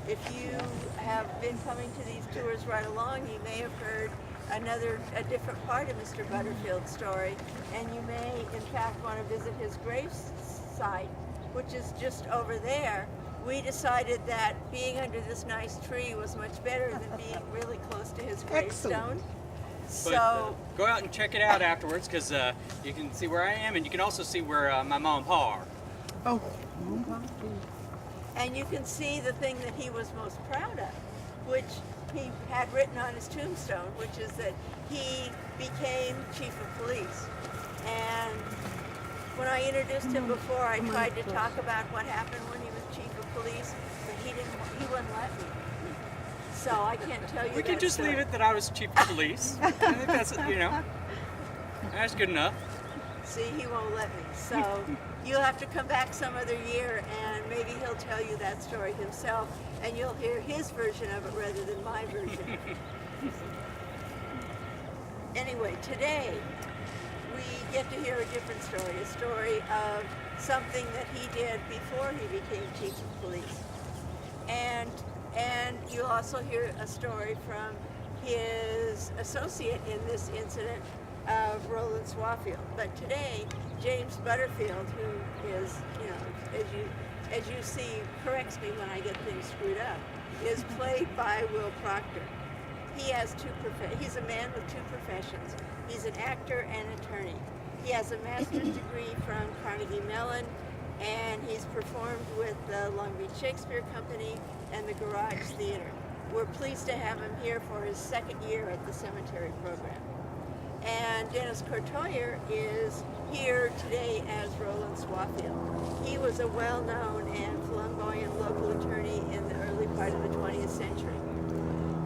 If you have been coming to these tours right along, you may have heard a different part of Mr. Butterfield's story, and you may, in fact, want to visit his grave site, which is just over there. We decided that being under this nice tree was much better than being really close to his gravestone. So go out and check it out afterwards, because you can see where I am, and you can also see where my mom and pa are. Oh. And you can see the thing that he was most proud of, which he had written on his tombstone, which is that he became chief of police. And when I introduced him before, I tried to talk about what happened when he was chief of police, but he wouldn't let me. So I can't tell you. We can just leave it that I was chief of police. I think that's, that's good enough. See, he won't let me. So you'll have to come back some other year, and maybe he'll tell you that story himself, and you'll hear his version of it rather than my version. Anyway, today we get to hear a different story, a story of something that he did before he became chief of police. And you'll also hear a story from his associate in this incident, of Roland Swaffield. But today, James Butterfield, who is, as you see, corrects me when I get things screwed up, is played by Will Proctor. He has he's a man with two professions. He's an actor and attorney. He has a master's degree from Carnegie Mellon, and he's performed with the Long Beach Shakespeare Company and the Garage Theater. We're pleased to have him here for his second year at the cemetery program. And Denis Kortheuer is here today as Roland Swaffield. He was a well-known and flamboyant local attorney in the early part of the 20th century.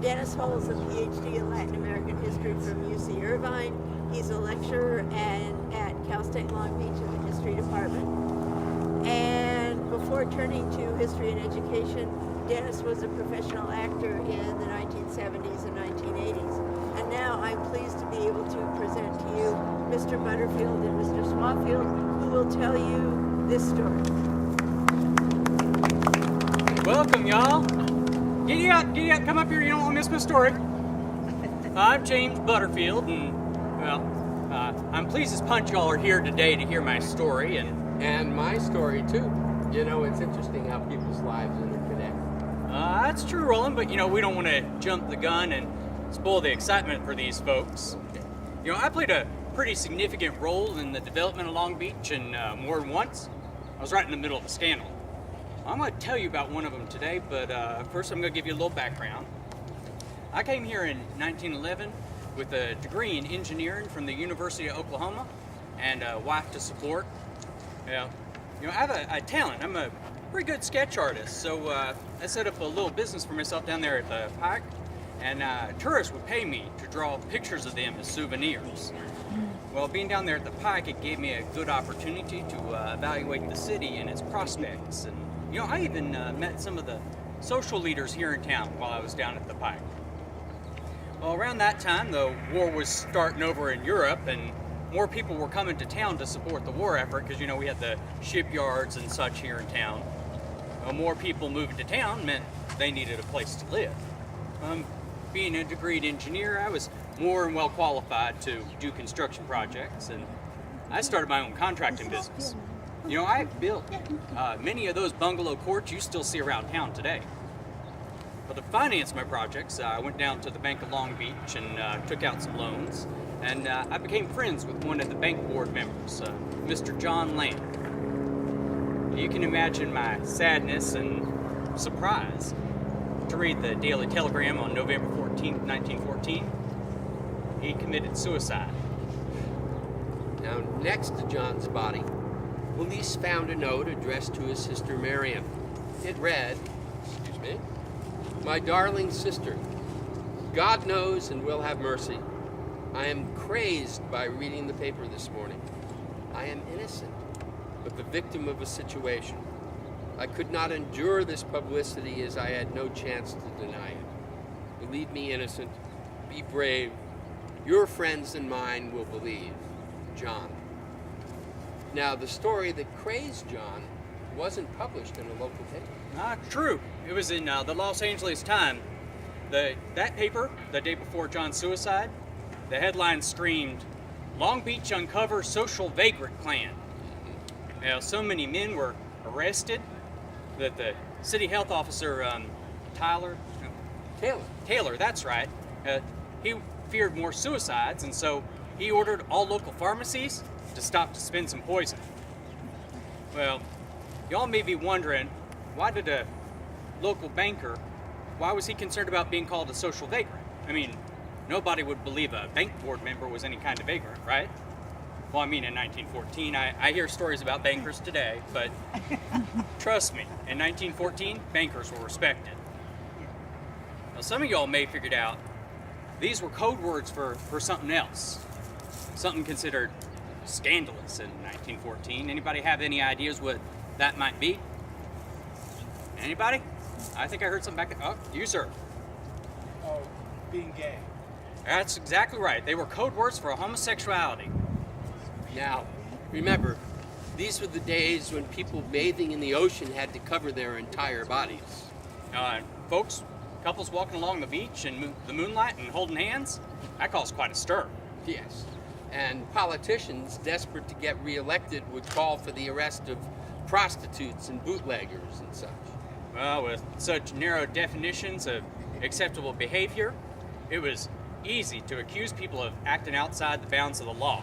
Denis holds a PhD in Latin American history from UC Irvine. He's a lecturer at Cal State Long Beach in the history department. And before turning to history and education, Denis was a professional actor in the 1970s and 1980s. And now I'm pleased to be able to present to you Mr. Butterfield and Mr. Swaffield, who will tell you this story. Welcome, y'all. Giddy up, come up here, you don't want to miss my story. I'm James Butterfield, and, well, I'm pleased as punch y'all are here today to hear my story, and my story, too. You know, it's interesting how people's lives interconnect. That's true, Roland, but, we don't want to jump the gun and spoil the excitement for these folks. I played a pretty significant role in the development of Long Beach, and more than once, I was right in the middle of a scandal. I'm going to tell you about one of them today, but first I'm going to give you a little background. I came here in 1911 with a degree in engineering from the University of Oklahoma and a wife to support. I have a talent. I'm a pretty good sketch artist, so I set up a little business for myself down there at the Pike, and tourists would pay me to draw pictures of them as souvenirs. Well, being down there at the Pike, it gave me a good opportunity to evaluate the city and its prospects. And I even met some of the social leaders here in town while I was down at the Pike. Well, around that time, the war was starting over in Europe, and more people were coming to town to support the war effort because, we had the shipyards and such here in town. Well, more people moving to town meant they needed a place to live. Being a degreed engineer, I was more than well qualified to do construction projects, and I started my own contracting business. I built many of those bungalow courts you still see around town today. But to finance my projects, I went down to the Bank of Long Beach and took out some loans, and I became friends with one of the bank board members, Mr. John Land. You can imagine my sadness and surprise to read the Daily Telegram on November 14th, 1914. He committed suicide. Now, next to John's body, police found a note addressed to his sister Marion. It read, "My darling sister, God knows and will have mercy. I am crazed by reading the paper this morning. I am innocent, but the victim of a situation. I could not endure this publicity as I had no chance to deny it. Believe me innocent. Be brave. Your friends and mine will believe. John." Now, the story that crazed John wasn't published in a local paper. True. It was in the Los Angeles Times. That paper, the day before John's suicide, the headline screamed, "Long Beach uncovers social vagrant clan." Now, so many men were arrested that the city health officer, Taylor, that's right, he feared more suicides, and so he ordered all local pharmacies to stop dispensing poison. Well, y'all may be wondering, why did a local banker, why was he concerned about being called a social vagrant? I mean, nobody would believe a bank board member was any kind of vagrant, right? Well, I mean, in 1914, I hear stories about bankers today, but trust me, in 1914, bankers were respected. Now, some of y'all may have figured out these were code words for something else, something considered scandalous in 1914. Anybody have any ideas what that might be? Anybody? I think I heard something back there. Oh, you, sir. Oh, being gay. That's exactly right. They were code words for homosexuality. Now, remember, these were the days when people bathing in the ocean had to cover their entire bodies. Folks, couples walking along the beach in the moonlight and holding hands, that caused quite a stir. Yes. And politicians, desperate to get reelected, would call for the arrest of prostitutes and bootleggers and such. Well, with such narrow definitions of acceptable behavior, it was easy to accuse people of acting outside the bounds of the law.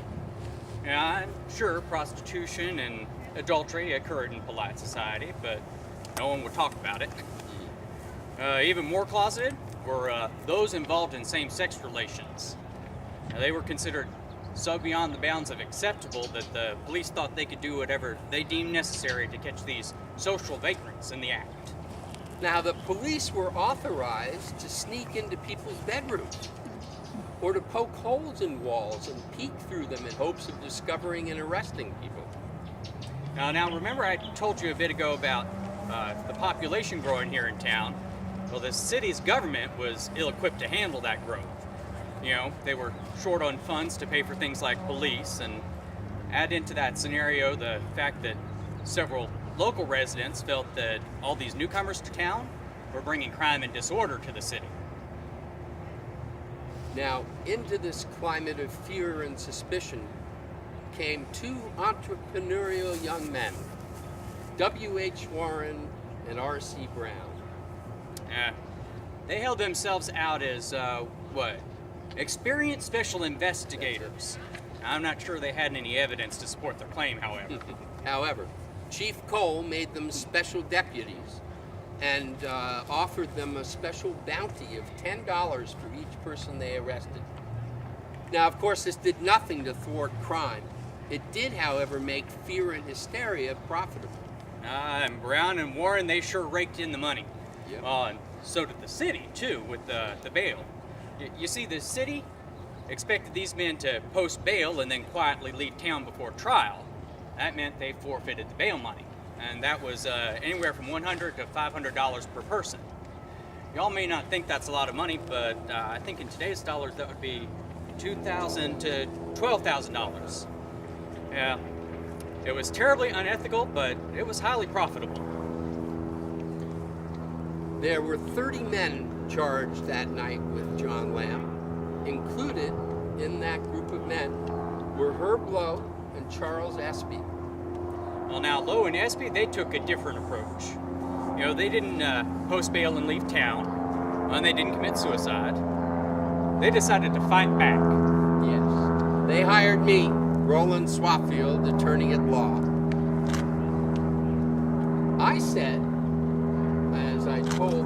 Now, I'm sure prostitution and adultery occurred in polite society, but no one would talk about it. Even more closeted were those involved in same-sex relations. Now, they were considered so beyond the bounds of acceptable that the police thought they could do whatever they deemed necessary to catch these social vagrants in the act. Now, the police were authorized to sneak into people's bedrooms or to poke holes in walls and peek through them in hopes of discovering and arresting people. Now remember I told you a bit ago about the population growing here in town? Well, the city's government was ill-equipped to handle that growth. You know, they were short on funds to pay for things like police, and add into that scenario the fact that several local residents felt that all these newcomers to town were bringing crime and disorder to the city. Now, into this climate of fear and suspicion came two entrepreneurial young men, W.H. Warren and R.C. Brown. They held themselves out as, experienced special investigators. I'm not sure they had any evidence to support their claim, however. However, Chief Cole made them special deputies and offered them a special bounty of $10 for each person they arrested. Now, of course, this did nothing to thwart crime. It did, however, make fear and hysteria profitable. And Brown and Warren, they sure raked in the money. Yep. And so did the city, too, with the bail. You see, the city expected these men to post bail and then quietly leave town before trial. That meant they forfeited the bail money. And that was anywhere from $100 to $500 per person. Y'all may not think that's a lot of money, but I think in today's dollars that would be $2,000 to $12,000. Yeah, it was terribly unethical, but it was highly profitable. There were 30 men charged that night with John Lamb. Included in that group of men were Herb Lowe and Charles Espy. Well, now, Lowe and Espy, they took a different approach. You know, they didn't post bail and leave town, and they didn't commit suicide. They decided to fight back. Yes. They hired me, Roland Swaffield, attorney at law. I said, as I told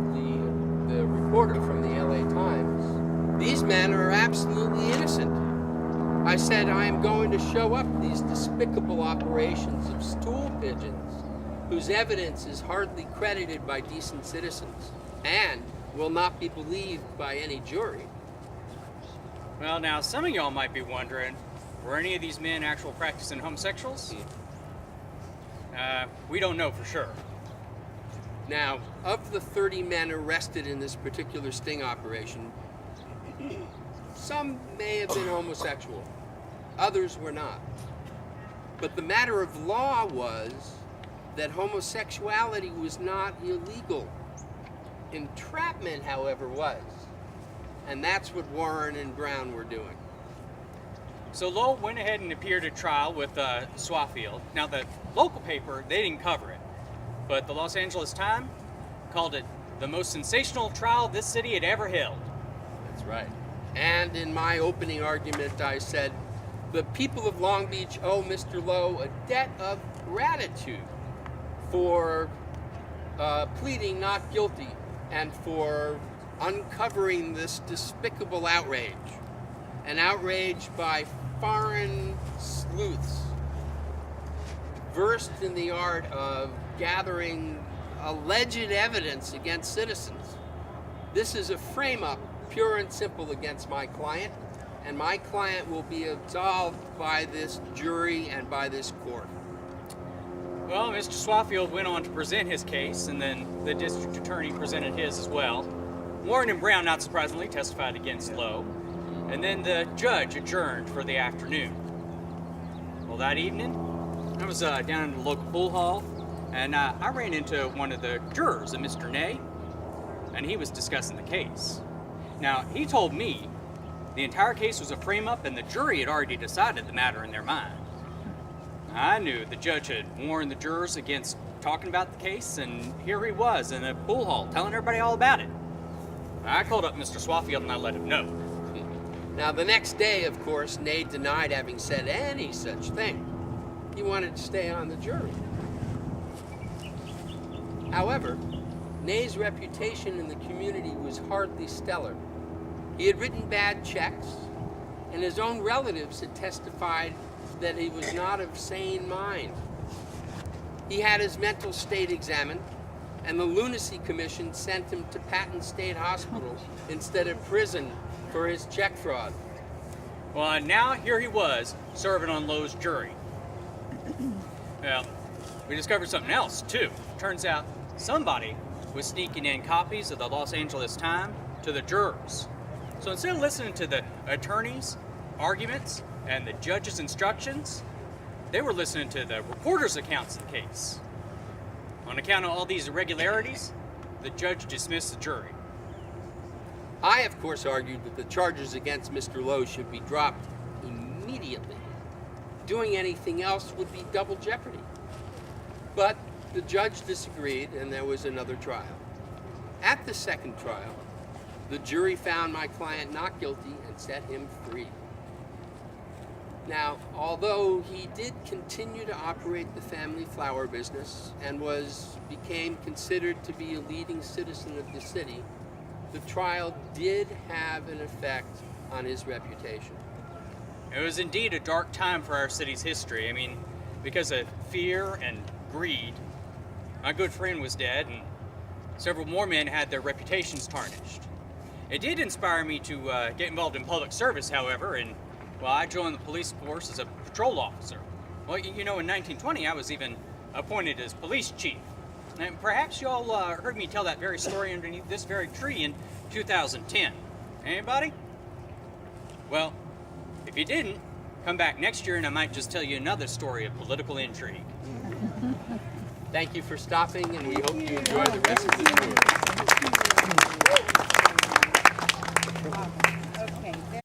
the reporter from the LA Times, these men are absolutely innocent. I said, I am going to show up these despicable operations of stool pigeons whose evidence is hardly credited by decent citizens and will not be believed by any jury. Well, now, some of y'all might be wondering, were any of these men actual practicing homosexuals? We don't know for sure. Now, of the 30 men arrested in this particular sting operation, some may have been homosexual, others were not. But the matter of law was that homosexuality was not illegal. Entrapment, however, was. And that's what Warren and Brown were doing. So Lowe went ahead and appeared at trial with Swaffield. Now, the local paper, they didn't cover it, but the Los Angeles Times called it the most sensational trial this city had ever held. That's right. And in my opening argument, I said, the people of Long Beach owe Mr. Lowe a debt of gratitude for pleading not guilty and for uncovering this despicable outrage. An outrage by foreign sleuths versed in the art of gathering alleged evidence against citizens. This is a frame-up, pure and simple, against my client, and my client will be absolved by this jury and by this court. Well, Mr. Swaffield went on to present his case, and then the district attorney presented his as well. Warren and Brown, not surprisingly, testified against Lowe, and then the judge adjourned for the afternoon. Well, that evening, I was down in the local pool hall, and I ran into one of the jurors, a Mr. Ney, and he was discussing the case. Now, he told me the entire case was a frame-up, and the jury had already decided the matter in their mind. I knew the judge had warned the jurors against talking about the case, and here he was in the pool hall telling everybody all about it. I called up Mr. Swaffield and I let him know. Now, the next day, of course, Ney denied having said any such thing. He wanted to stay on the jury. However, Ney's reputation in the community was hardly stellar. He had written bad checks, and his own relatives had testified that he was not of sane mind. He had his mental state examined, and the Lunacy Commission sent him to Patton State Hospital instead of prison for his check fraud. Well, and now here he was, serving on Lowe's jury. Well, we discovered something else, too. Turns out somebody was sneaking in copies of the Los Angeles Times to the jurors. So instead of listening to the attorney's arguments and the judge's instructions, they were listening to the reporter's accounts of the case. On account of all these irregularities, the judge dismissed the jury. I, of course, argued that the charges against Mr. Lowe should be dropped immediately. Doing anything else would be double jeopardy. But the judge disagreed, and there was another trial. At the second trial, the jury found my client not guilty and set him free. Now, although he did continue to operate the family flower business and became considered to be a leading citizen of the city, the trial did have an effect on his reputation. It was indeed a dark time for our city's history. I mean, because of fear and greed, my good friend was dead, and several more men had their reputations tarnished. It did inspire me to get involved in public service, however, and well, I joined the police force as a patrol officer. Well, you know, in 1920, I was even appointed as police chief. And perhaps you all heard me tell that very story underneath this very tree in 2010. Anybody? Well, if you didn't, come back next year and I might just tell you another story of political intrigue. Thank you for stopping, and we hope you enjoy the rest of the tour.